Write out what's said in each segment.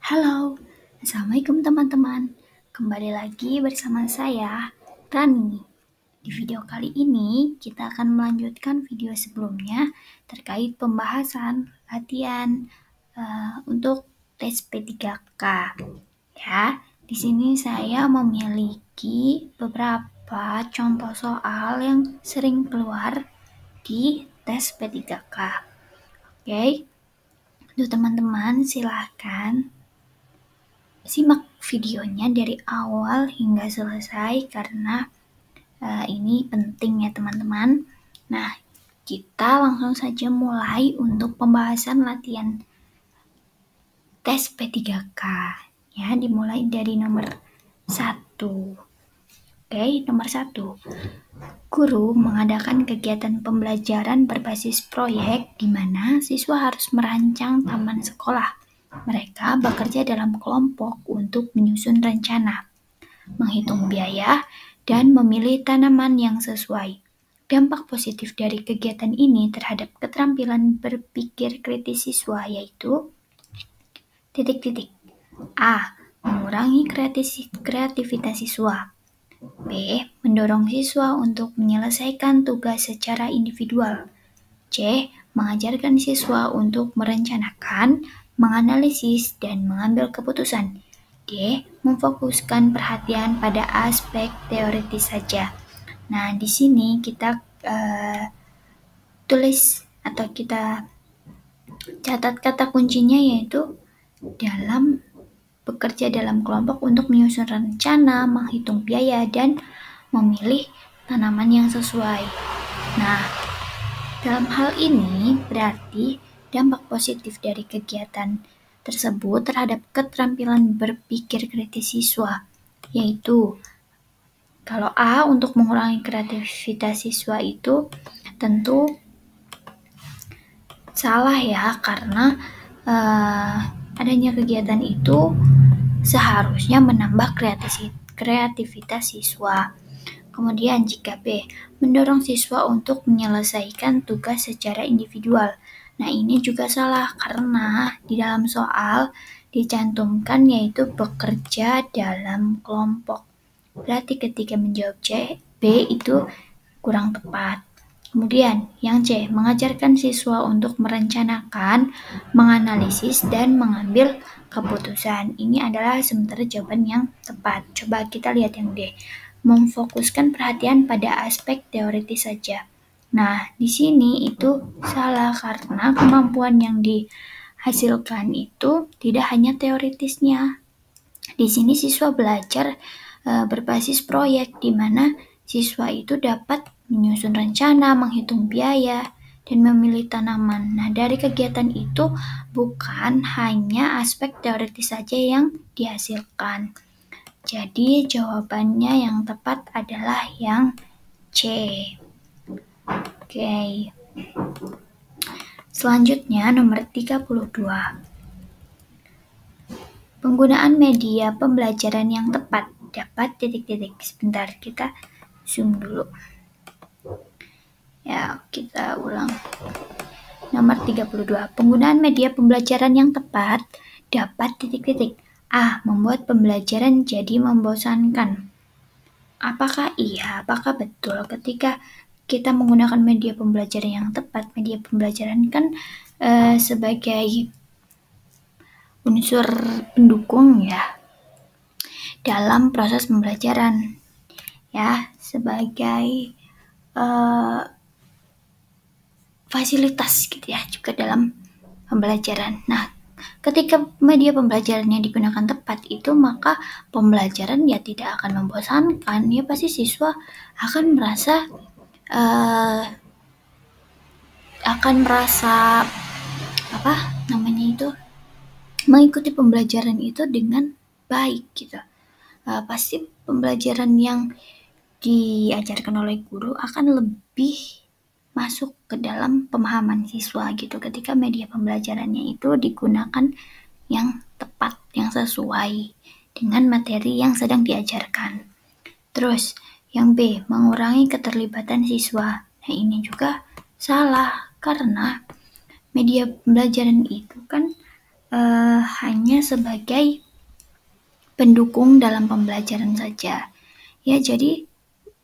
Halo, Assalamualaikum teman-teman. Kembali lagi bersama saya, Rani. Di video kali ini, kita akan melanjutkan video sebelumnya terkait pembahasan latihan untuk tes P3K. Ya, di sini saya memiliki beberapa contoh soal yang sering keluar di tes P3K. Oke, untuk teman-teman silahkan simak videonya dari awal hingga selesai karena ini penting ya teman-teman. Nah, kita langsung saja mulai untuk pembahasan latihan tes P3K. Ya, dimulai dari nomor 1. Oke, nomor 1. Guru mengadakan kegiatan pembelajaran berbasis proyek di mana siswa harus merancang taman sekolah. Mereka bekerja dalam kelompok untuk menyusun rencana, menghitung biaya, dan memilih tanaman yang sesuai. Dampak positif dari kegiatan ini terhadap keterampilan berpikir kritis siswa yaitu A. Mengurangi kreativitas siswa. B. Mendorong siswa untuk menyelesaikan tugas secara individual. C. Mengajarkan siswa untuk merencanakan, menganalisis, dan mengambil keputusan. D. Memfokuskan perhatian pada aspek teoritis saja. Nah, di sini kita tulis atau kita catat kata kuncinya yaitu dalam bekerja dalam kelompok untuk menyusun rencana, menghitung biaya, dan memilih tanaman yang sesuai. Nah, dalam hal ini berarti dampak positif dari kegiatan tersebut terhadap keterampilan berpikir kritis siswa, yaitu kalau A untuk mengurangi kreativitas siswa itu tentu salah ya, karena adanya kegiatan itu seharusnya menambah kreativitas siswa. Kemudian jika B, mendorong siswa untuk menyelesaikan tugas secara individual. Nah, ini juga salah karena di dalam soal dicantumkan yaitu bekerja dalam kelompok. Berarti ketika menjawab C, B itu kurang tepat. Kemudian yang C, mengajarkan siswa untuk merencanakan, menganalisis, dan mengambil keputusan. Ini adalah sementara jawaban yang tepat. Coba kita lihat yang D. Memfokuskan perhatian pada aspek teoritis saja. Nah, di sini itu salah karena kemampuan yang dihasilkan itu tidak hanya teoritisnya. Di sini siswa belajar berbasis proyek di mana siswa itu dapat menyusun rencana, menghitung biaya, dan memilih tanaman. Nah, dari kegiatan itu bukan hanya aspek teoritis saja yang dihasilkan. Jadi jawabannya yang tepat adalah yang C. Oke. Selanjutnya nomor 32. Penggunaan media pembelajaran yang tepat dapat Sebentar, kita zoom dulu. Ya, kita ulang. Nomor 32. Penggunaan media pembelajaran yang tepat dapat A. Membuat pembelajaran jadi membosankan. Apakah iya? Apakah betul ketika kita menggunakan media pembelajaran yang tepat? Media pembelajaran kan sebagai unsur pendukung ya dalam proses pembelajaran, ya, sebagai fasilitas gitu ya juga dalam pembelajaran. Nah, ketika media pembelajarannya digunakan tepat itu maka pembelajaran ya tidak akan membosankan, ya pasti siswa akan merasa mengikuti pembelajaran itu dengan baik gitu. Pasti pembelajaran yang diajarkan oleh guru akan lebih masuk ke dalam pemahaman siswa gitu ketika media pembelajarannya itu digunakan yang tepat, yang sesuai dengan materi yang sedang diajarkan. Terus yang B, mengurangi keterlibatan siswa. Nah, ini juga salah karena media pembelajaran itu kan hanya sebagai pendukung dalam pembelajaran saja. Ya, jadi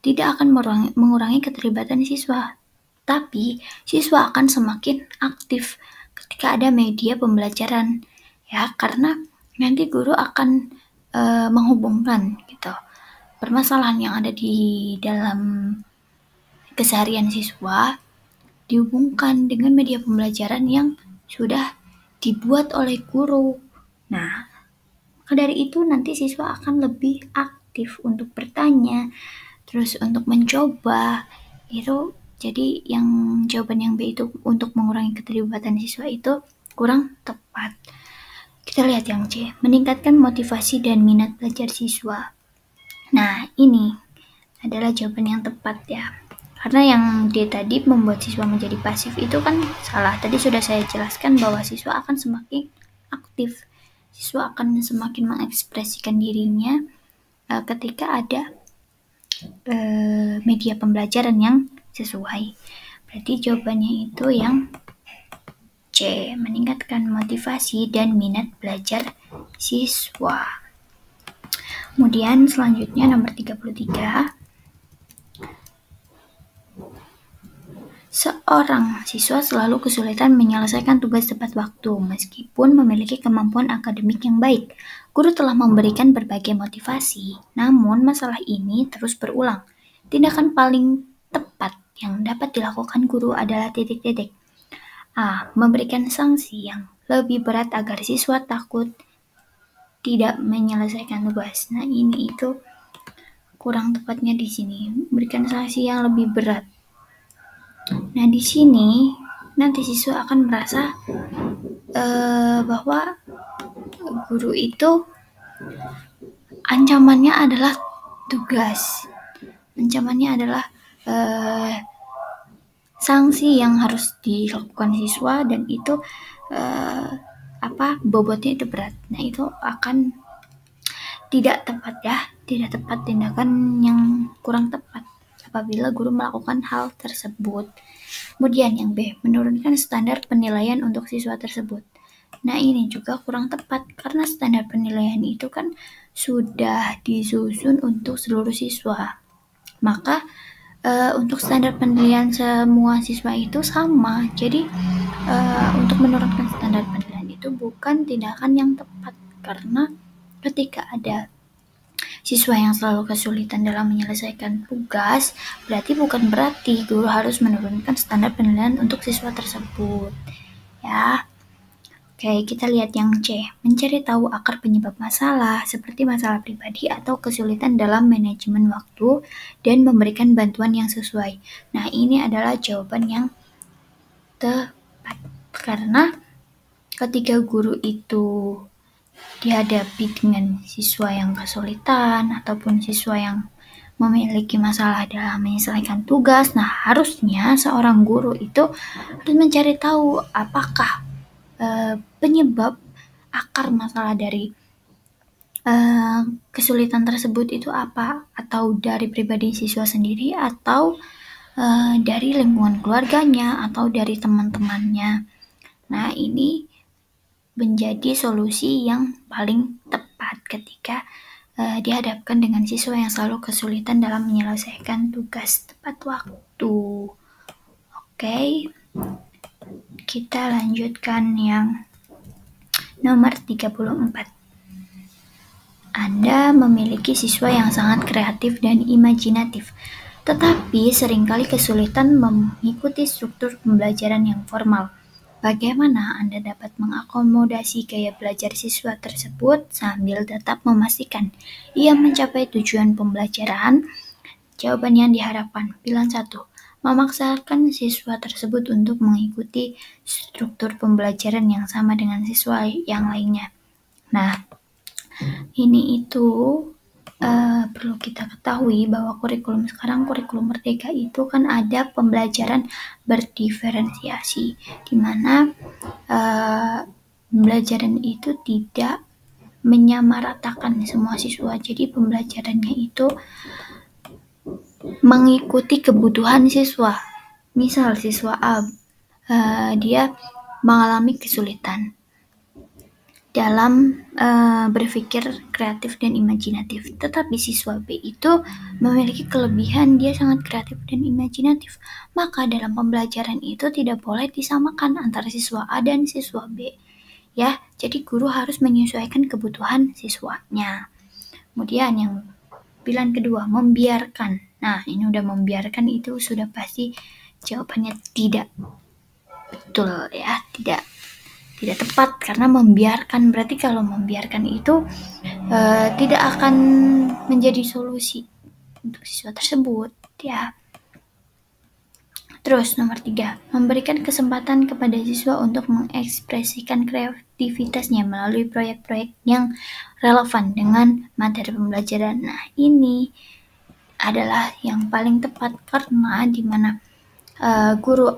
tidak akan mengurangi keterlibatan siswa, tapi siswa akan semakin aktif ketika ada media pembelajaran, ya, karena nanti guru akan menghubungkan gitu permasalahan yang ada di dalam keseharian siswa dihubungkan dengan media pembelajaran yang sudah dibuat oleh guru. Nah, dari itu nanti siswa akan lebih aktif untuk bertanya, terus untuk mencoba. Itu jadi yang jawaban yang B itu untuk mengurangi keterlibatan siswa itu kurang tepat. Kita lihat yang C, meningkatkan motivasi dan minat belajar siswa. Nah, ini adalah jawaban yang tepat ya. Karena yang D tadi membuat siswa menjadi pasif itu kan salah. Tadi sudah saya jelaskan bahwa siswa akan semakin aktif. Siswa akan semakin mengekspresikan dirinya ketika ada media pembelajaran yang sesuai. Berarti jawabannya itu yang C, meningkatkan motivasi dan minat belajar siswa. Kemudian selanjutnya nomor 33. Seorang siswa selalu kesulitan menyelesaikan tugas tepat waktu meskipun memiliki kemampuan akademik yang baik. Guru telah memberikan berbagai motivasi, namun masalah ini terus berulang. Tindakan paling tepat yang dapat dilakukan guru adalah titik-titik. A. Memberikan sanksi yang lebih berat agar siswa takut tidak menyelesaikan tugas. Nah, ini itu kurang tepatnya di sini. Berikan sanksi yang lebih berat. Nah, di sini nanti siswa akan merasa bahwa guru itu ancamannya adalah tugas. Ancamannya adalah sanksi yang harus dilakukan siswa dan itu bobotnya itu berat. Nah, itu akan tidak tepat ya, tidak tepat, tindakan yang kurang tepat apabila guru melakukan hal tersebut. Kemudian yang B, menurunkan standar penilaian untuk siswa tersebut. Nah, ini juga kurang tepat karena standar penilaian itu kan sudah disusun untuk seluruh siswa. Maka untuk standar penilaian semua siswa itu sama. Jadi untuk menurunkan standar penilaian itu bukan tindakan yang tepat karena ketika ada siswa yang selalu kesulitan dalam menyelesaikan tugas, bukan berarti guru harus menurunkan standar penilaian untuk siswa tersebut. Ya. Oke, kita lihat yang C. Mencari tahu akar penyebab masalah, seperti masalah pribadi atau kesulitan dalam manajemen waktu, dan memberikan bantuan yang sesuai. Nah, ini adalah jawaban yang tepat. Karena ketika guru itu dihadapi dengan siswa yang kesulitan ataupun siswa yang memiliki masalah dalam menyelesaikan tugas, nah harusnya seorang guru itu harus mencari tahu apakah penyebab akar masalah dari kesulitan tersebut itu apa, atau dari pribadi siswa sendiri atau dari lingkungan keluarganya atau dari teman-temannya. Nah, ini menjadi solusi yang paling tepat ketika dihadapkan dengan siswa yang selalu kesulitan dalam menyelesaikan tugas tepat waktu. Oke, kita lanjutkan yang nomor 34. Anda memiliki siswa yang sangat kreatif dan imajinatif, tetapi seringkali kesulitan mengikuti struktur pembelajaran yang formal. Bagaimana Anda dapat mengakomodasi gaya belajar siswa tersebut sambil tetap memastikan ia mencapai tujuan pembelajaran? Jawaban yang diharapkan. Pilihan 1. Memaksakan siswa tersebut untuk mengikuti struktur pembelajaran yang sama dengan siswa yang lainnya. Nah, ini itu perlu kita ketahui bahwa kurikulum sekarang, kurikulum Merdeka itu kan ada pembelajaran berdiferensiasi, di mana pembelajaran itu tidak menyamaratakan semua siswa. Jadi pembelajarannya itu mengikuti kebutuhan siswa. Misal siswa A dia mengalami kesulitan. dalam berpikir kreatif dan imajinatif. Tetapi siswa B itu memiliki kelebihan, dia sangat kreatif dan imajinatif. Maka dalam pembelajaran itu tidak boleh disamakan antara siswa A dan siswa B. Ya, jadi guru harus menyesuaikan kebutuhan siswanya. Kemudian yang pilihan kedua, membiarkan. Nah, ini udah membiarkan itu sudah pasti jawabannya tidak betul ya, tidak tepat karena membiarkan berarti kalau membiarkan itu tidak akan menjadi solusi untuk siswa tersebut ya. Terus nomor 3, memberikan kesempatan kepada siswa untuk mengekspresikan kreativitasnya melalui proyek-proyek yang relevan dengan materi pembelajaran. Nah, ini adalah yang paling tepat karena di mana guru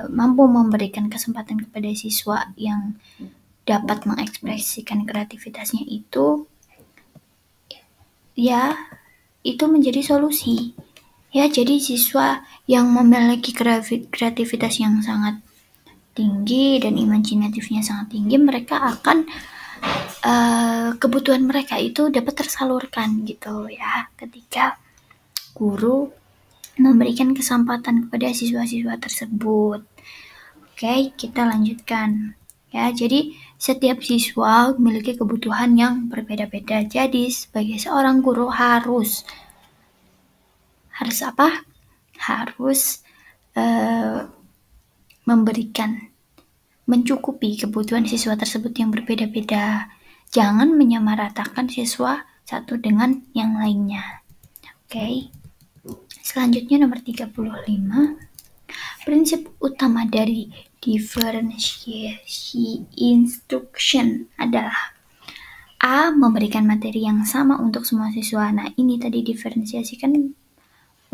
mampu memberikan kesempatan kepada siswa yang dapat mengekspresikan kreativitasnya itu, ya itu menjadi solusi. Ya, jadi siswa yang memiliki kreativitas yang sangat tinggi dan imajinatifnya sangat tinggi, mereka akan kebutuhan mereka itu dapat tersalurkan gitu ya, ketika guru memberikan kesempatan kepada siswa-siswa tersebut. Oke, kita lanjutkan. Ya, jadi setiap siswa memiliki kebutuhan yang berbeda-beda. Jadi sebagai seorang guru harus apa? Harus mencukupi kebutuhan siswa tersebut yang berbeda-beda. Jangan menyamaratakan siswa satu dengan yang lainnya. Oke. Selanjutnya nomor 35. Prinsip utama dari differentiation instruction adalah A. Memberikan materi yang sama untuk semua siswa. Nah, ini tadi diferensiasi kan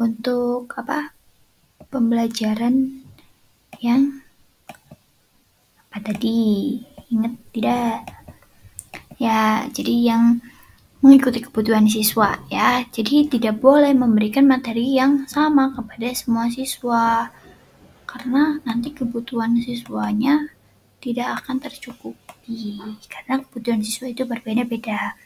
untuk apa? Pembelajaran yang apa tadi? Ingat tidak? Ya, jadi yang mengikuti kebutuhan siswa ya. Jadi tidak boleh memberikan materi yang sama kepada semua siswa karena nanti kebutuhan siswanya tidak akan tercukupi karena kebutuhan siswa itu berbeda-beda.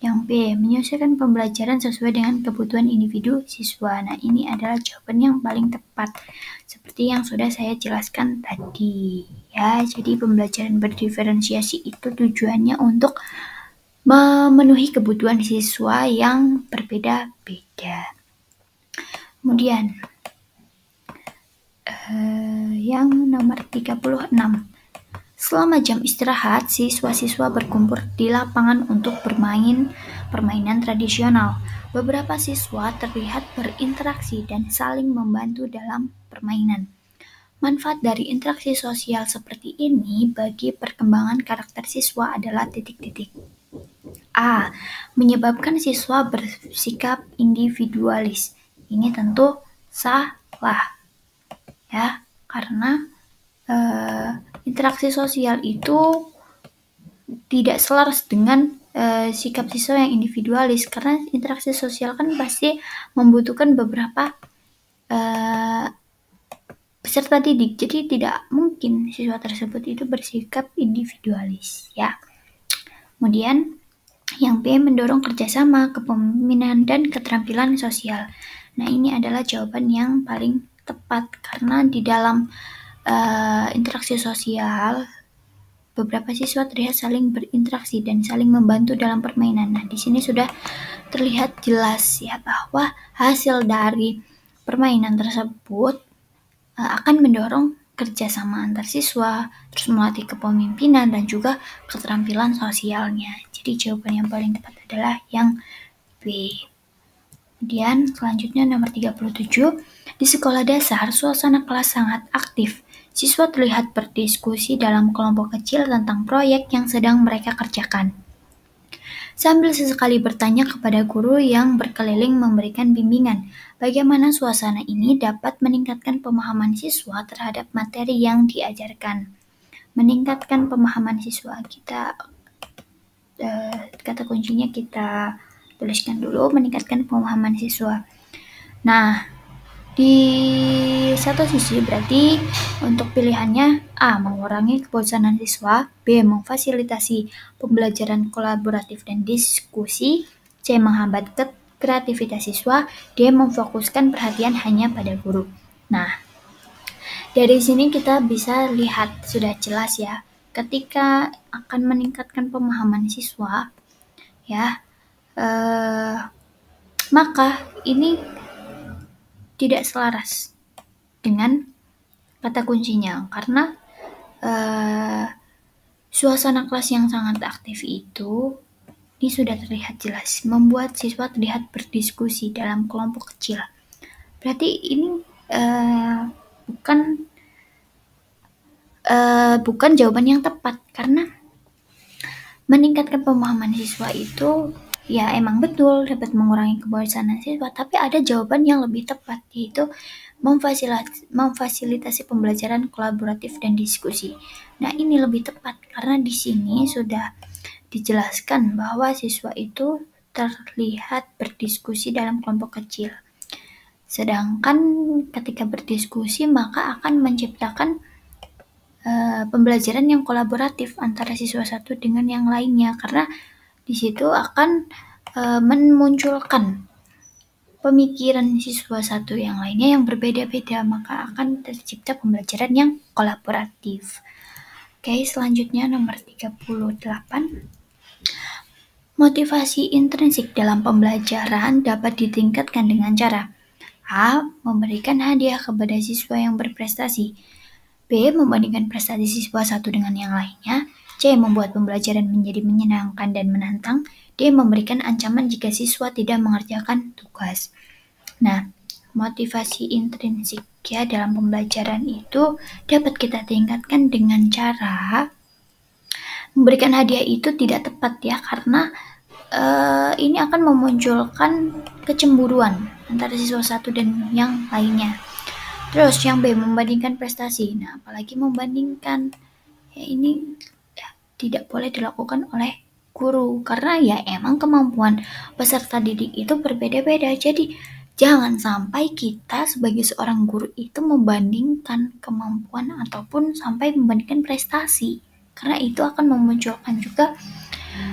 Yang B, menyesuaikan pembelajaran sesuai dengan kebutuhan individu siswa. Nah, ini adalah jawaban yang paling tepat seperti yang sudah saya jelaskan tadi ya. Jadi pembelajaran berdiferensiasi itu tujuannya untuk memenuhi kebutuhan siswa yang berbeda-beda. Kemudian yang nomor 36. Selama jam istirahat, siswa-siswa berkumpul di lapangan untuk bermain permainan tradisional. Beberapa siswa terlihat berinteraksi dan saling membantu dalam permainan. Manfaat dari interaksi sosial seperti ini bagi perkembangan karakter siswa adalah titik-titik. A. Menyebabkan siswa bersikap individualis. Ini tentu salah. Ya, karena interaksi sosial itu tidak selaras dengan sikap siswa yang individualis karena interaksi sosial kan pasti membutuhkan beberapa peserta didik, jadi tidak mungkin siswa tersebut itu bersikap individualis ya. Kemudian yang B, mendorong kerjasama, kepemimpinan, dan keterampilan sosial. Nah, ini adalah jawaban yang paling tepat karena di dalam interaksi sosial beberapa siswa terlihat saling berinteraksi dan saling membantu dalam permainan. Nah, di sini sudah terlihat jelas ya bahwa hasil dari permainan tersebut akan mendorong kerjasama antar siswa, terus melatih kepemimpinan dan juga keterampilan sosialnya. Jadi jawaban yang paling tepat adalah yang B. Kemudian selanjutnya nomor 37. Di sekolah dasar, suasana kelas sangat aktif. Siswa terlihat berdiskusi dalam kelompok kecil tentang proyek yang sedang mereka kerjakan. Sambil sesekali bertanya kepada guru yang berkeliling memberikan bimbingan, bagaimana suasana ini dapat meningkatkan pemahaman siswa terhadap materi yang diajarkan. Meningkatkan pemahaman siswa, kita kata kuncinya kita tuliskan dulu, meningkatkan pemahaman siswa. Nah, Di satu sisi berarti untuk pilihannya A. Mengurangi kebosanan siswa, B. Memfasilitasi pembelajaran kolaboratif dan diskusi, C. Menghambat kreativitas siswa, D. Memfokuskan perhatian hanya pada guru. Nah, dari sini kita bisa lihat sudah jelas ya, ketika akan meningkatkan pemahaman siswa, ya, maka ini tidak selaras dengan kata kuncinya, karena suasana kelas yang sangat aktif itu ini sudah terlihat jelas membuat siswa terlihat berdiskusi dalam kelompok kecil. Berarti ini bukan jawaban yang tepat, karena meningkatkan pemahaman siswa itu ya emang betul dapat mengurangi kebosanan siswa, tapi ada jawaban yang lebih tepat, yaitu memfasilitasi pembelajaran kolaboratif dan diskusi. Nah, ini lebih tepat karena di sini sudah dijelaskan bahwa siswa itu terlihat berdiskusi dalam kelompok kecil. Sedangkan ketika berdiskusi maka akan menciptakan pembelajaran yang kolaboratif antara siswa satu dengan yang lainnya, karena di situ akan memunculkan pemikiran siswa satu yang lainnya yang berbeda-beda, maka akan tercipta pembelajaran yang kolaboratif. Oke, selanjutnya nomor 38. Motivasi intrinsik dalam pembelajaran dapat ditingkatkan dengan cara A. Memberikan hadiah kepada siswa yang berprestasi, B. Membandingkan prestasi siswa satu dengan yang lainnya, C. Membuat pembelajaran menjadi menyenangkan dan menantang, D. Memberikan ancaman jika siswa tidak mengerjakan tugas. Nah, motivasi intrinsik ya dalam pembelajaran itu dapat kita tingkatkan dengan cara memberikan hadiah itu tidak tepat ya, karena ini akan memunculkan kecemburuan antara siswa satu dan yang lainnya. Terus yang B, membandingkan prestasi. Nah, apalagi membandingkan, ya ini tidak boleh dilakukan oleh guru, karena ya emang kemampuan peserta didik itu berbeda-beda. Jadi jangan sampai kita sebagai seorang guru itu membandingkan kemampuan ataupun sampai membandingkan prestasi, karena itu akan memunculkan juga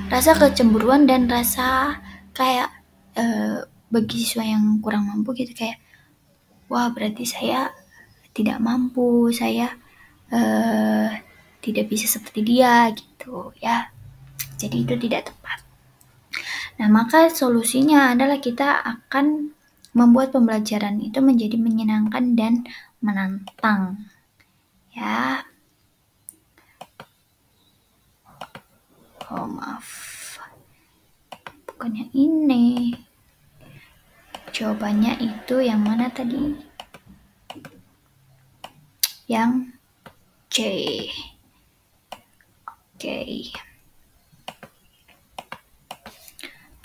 rasa kecemburuan dan rasa kayak bagi siswa yang kurang mampu gitu, kayak wah berarti saya tidak mampu, saya tidak bisa seperti dia gitu ya. Jadi itu tidak tepat. Nah, maka solusinya adalah kita akan membuat pembelajaran itu menjadi menyenangkan dan menantang. Ya. Oh, maaf. Bukan yang ini. Jawabannya itu yang mana tadi? Yang C. Oke.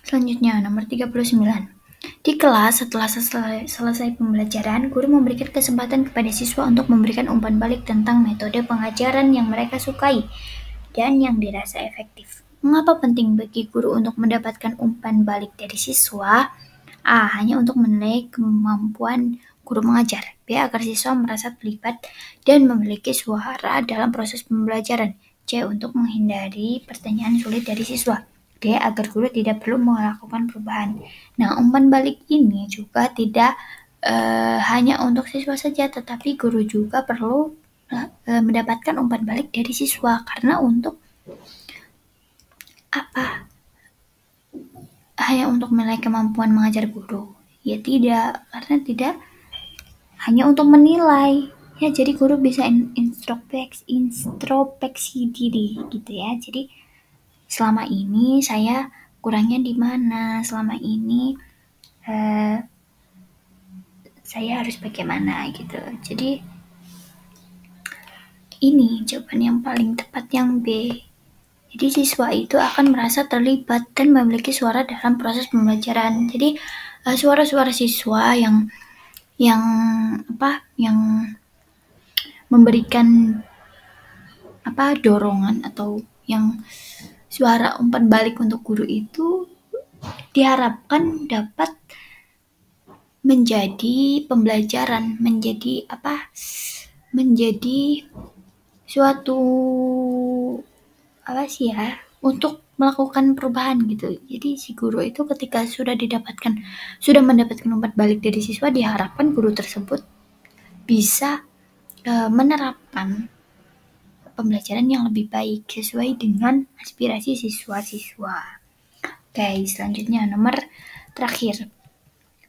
Selanjutnya nomor 39. Di kelas, setelah selesai pembelajaran, guru memberikan kesempatan kepada siswa untuk memberikan umpan balik tentang metode pengajaran yang mereka sukai dan yang dirasa efektif. Mengapa penting bagi guru untuk mendapatkan umpan balik dari siswa? A. Hanya untuk menilai kemampuan guru mengajar. B. Agar siswa merasa terlibat dan memiliki suara dalam proses pembelajaran. C. Untuk menghindari pertanyaan sulit dari siswa. D. Agar guru tidak perlu melakukan perubahan. Nah, umpan balik ini juga tidak hanya untuk siswa saja, tetapi guru juga perlu mendapatkan umpan balik dari siswa, karena untuk apa? Hanya untuk menilai kemampuan mengajar guru? Ya tidak, karena tidak hanya untuk menilai. Ya, jadi guru bisa introspeksi diri gitu ya. Jadi selama ini saya kurangnya di mana? Selama ini saya harus bagaimana gitu. Jadi ini jawaban yang paling tepat yang B. Jadi siswa itu akan merasa terlibat dan memiliki suara dalam proses pembelajaran. Jadi suara-suara siswa yang memberikan dorongan atau yang suara umpan balik untuk guru itu diharapkan dapat menjadi pembelajaran, menjadi suatu untuk melakukan perubahan gitu. Jadi si guru itu ketika sudah mendapatkan umpat balik dari siswa, diharapkan guru tersebut bisa menerapkan pembelajaran yang lebih baik sesuai dengan aspirasi siswa-siswa. Oke, selanjutnya nomor terakhir.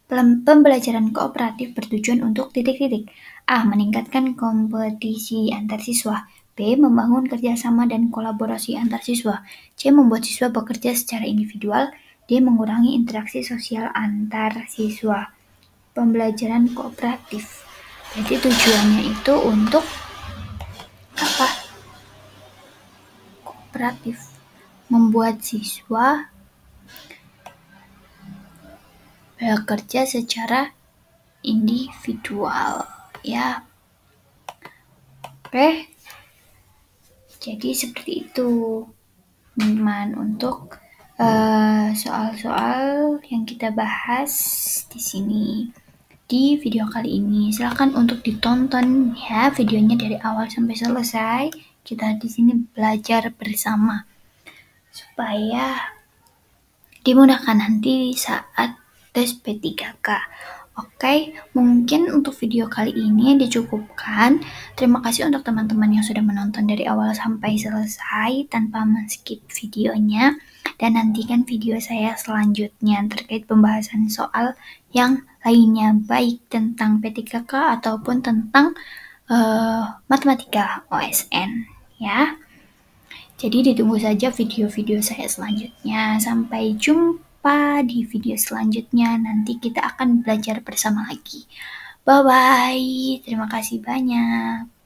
Pembelajaran kooperatif bertujuan untuk A. Meningkatkan kompetisi antar siswa. B. Membangun kerjasama dan kolaborasi antar siswa. C. Membuat siswa bekerja secara individual. D. Mengurangi interaksi sosial antar siswa. Pembelajaran kooperatif. Jadi tujuannya itu untuk kooperatif. Membuat siswa bekerja secara individual, ya. Oke. Jadi seperti itu, teman-teman, untuk soal-soal yang kita bahas di sini di video kali ini. Silakan untuk ditonton ya videonya dari awal sampai selesai. Kita di sini belajar bersama supaya dimudahkan nanti saat tes P3K. Oke, mungkin untuk video kali ini dicukupkan. Terima kasih untuk teman-teman yang sudah menonton dari awal sampai selesai tanpa men-skip videonya. Dan nantikan video saya selanjutnya terkait pembahasan soal yang lainnya, baik tentang P3K ataupun tentang matematika OSN, ya. Jadi ditunggu saja video-video saya selanjutnya. Sampai jumpa di video selanjutnya. Nanti kita akan belajar bersama lagi. Bye-bye. Terima kasih banyak.